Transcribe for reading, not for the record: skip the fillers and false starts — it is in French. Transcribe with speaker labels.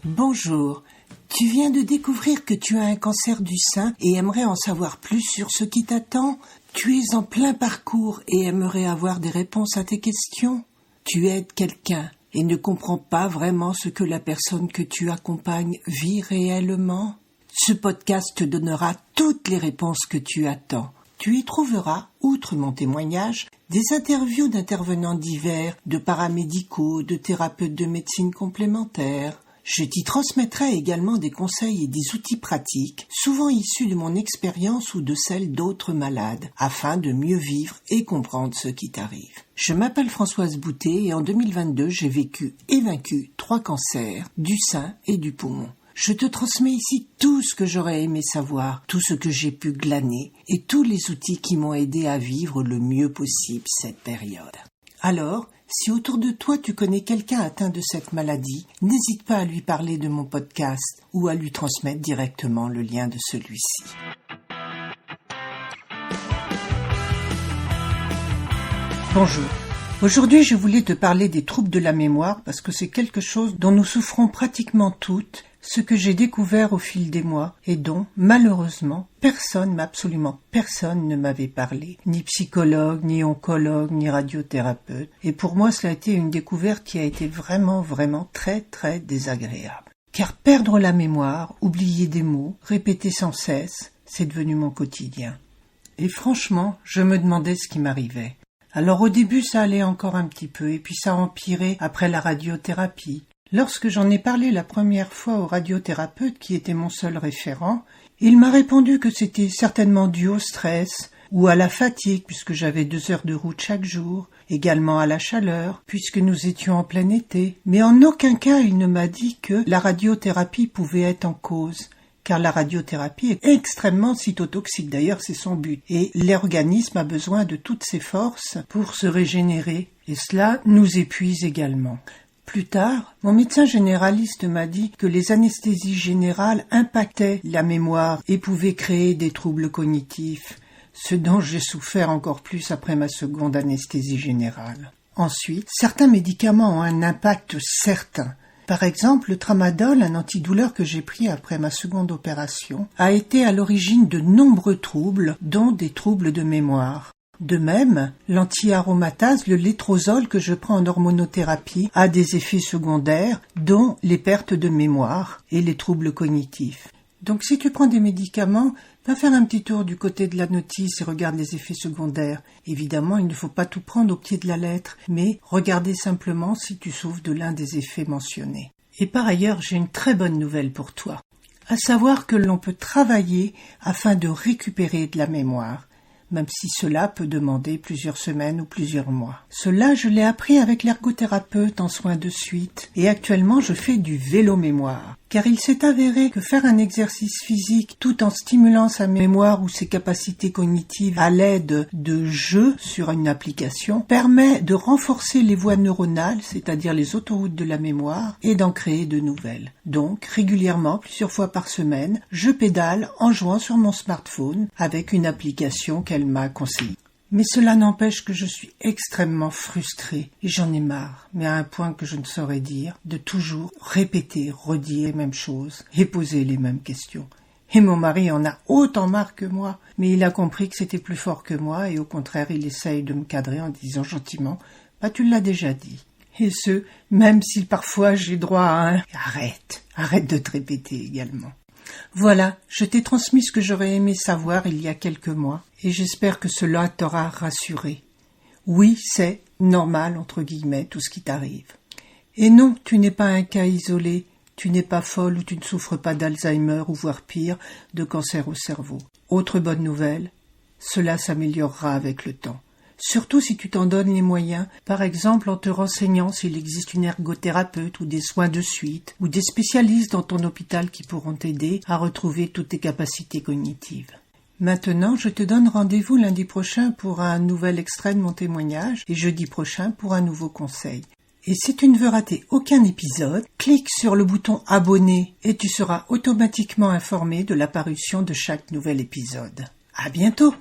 Speaker 1: Bonjour, tu viens de découvrir que tu as un cancer du sein et aimerais en savoir plus sur ce qui t'attend? Tu es en plein parcours et aimerais avoir des réponses à tes questions? Tu aides quelqu'un et ne comprends pas vraiment ce que la personne que tu accompagnes vit réellement? Ce podcast te donnera toutes les réponses que tu attends. Tu y trouveras, outre mon témoignage, des interviews d'intervenants divers, de paramédicaux, de thérapeutes de médecine complémentaire. Je t'y transmettrai également des conseils et des outils pratiques, souvent issus de mon expérience ou de celle d'autres malades, afin de mieux vivre et comprendre ce qui t'arrive. Je m'appelle Françoise Boutet et en 2022, j'ai vécu et vaincu 3 cancers, du sein et du poumon. Je te transmets ici tout ce que j'aurais aimé savoir, tout ce que j'ai pu glaner et tous les outils qui m'ont aidé à vivre le mieux possible cette période. Alors, si autour de toi tu connais quelqu'un atteint de cette maladie, n'hésite pas à lui parler de mon podcast ou à lui transmettre directement le lien de celui-ci. Bonjour. Aujourd'hui, je voulais te parler des troubles de la mémoire parce que c'est quelque chose dont nous souffrons pratiquement toutes, ce que j'ai découvert au fil des mois et dont, malheureusement, absolument personne ne m'avait parlé. Ni psychologue, ni oncologue, ni radiothérapeute. Et pour moi, cela a été une découverte qui a été vraiment très désagréable. Car perdre la mémoire, oublier des mots, répéter sans cesse, c'est devenu mon quotidien. Et franchement, je me demandais ce qui m'arrivait. Alors au début ça allait encore un petit peu et puis ça empirait après la radiothérapie. Lorsque j'en ai parlé la première fois au radiothérapeute qui était mon seul référent, il m'a répondu que c'était certainement dû au stress ou à la fatigue puisque j'avais 2 heures de route chaque jour, également à la chaleur puisque nous étions en plein été. Mais en aucun cas il ne m'a dit que la radiothérapie pouvait être en cause. Car la radiothérapie est extrêmement cytotoxique, d'ailleurs c'est son but, et l'organisme a besoin de toutes ses forces pour se régénérer, et cela nous épuise également. Plus tard, mon médecin généraliste m'a dit que les anesthésies générales impactaient la mémoire et pouvaient créer des troubles cognitifs, ce dont j'ai souffert encore plus après ma seconde anesthésie générale. Ensuite, certains médicaments ont un impact certain. Par exemple, le tramadol, un antidouleur que j'ai pris après ma seconde opération, a été à l'origine de nombreux troubles, dont des troubles de mémoire. De même, l'antiaromatase, le létrozole que je prends en hormonothérapie, a des effets secondaires, dont les pertes de mémoire et les troubles cognitifs. Donc si tu prends des médicaments, va faire un petit tour du côté de la notice et regarde les effets secondaires. Évidemment, il ne faut pas tout prendre au pied de la lettre, mais regardez simplement si tu souffres de l'un des effets mentionnés. Et par ailleurs, j'ai une très bonne nouvelle pour toi, à savoir que l'on peut travailler afin de récupérer de la mémoire, même si cela peut demander plusieurs semaines ou plusieurs mois. Cela, je l'ai appris avec l'ergothérapeute en soins de suite, et actuellement je fais du vélo-mémoire. Car il s'est avéré que faire un exercice physique tout en stimulant sa mémoire ou ses capacités cognitives à l'aide de jeux sur une application permet de renforcer les voies neuronales, c'est-à-dire les autoroutes de la mémoire, et d'en créer de nouvelles. Donc, régulièrement, plusieurs fois par semaine, je pédale en jouant sur mon smartphone avec une application qu'elle m'a conseillée. Mais cela n'empêche que je suis extrêmement frustrée et j'en ai marre, mais à un point que je ne saurais dire, de toujours répéter, redire les mêmes choses et poser les mêmes questions. Et mon mari en a autant marre que moi, mais il a compris que c'était plus fort que moi et au contraire il essaye de me cadrer en disant gentiment « Bah tu l'as déjà dit ». Et ce, même si parfois j'ai droit à un « Arrête de te répéter également ». Voilà, je t'ai transmis ce que j'aurais aimé savoir il y a quelques mois, et j'espère que cela t'aura rassuré. Oui, c'est « normal » entre guillemets tout ce qui t'arrive. Et non, tu n'es pas un cas isolé, tu n'es pas folle ou tu ne souffres pas d'Alzheimer ou voire pire, de cancer au cerveau. Autre bonne nouvelle, cela s'améliorera avec le temps. Surtout si tu t'en donnes les moyens, par exemple en te renseignant s'il existe une ergothérapeute ou des soins de suite, ou des spécialistes dans ton hôpital qui pourront t'aider à retrouver toutes tes capacités cognitives. Maintenant, je te donne rendez-vous lundi prochain pour un nouvel extrait de mon témoignage et jeudi prochain pour un nouveau conseil. Et si tu ne veux rater aucun épisode, clique sur le bouton abonner et tu seras automatiquement informé de la parution de chaque nouvel épisode. À bientôt!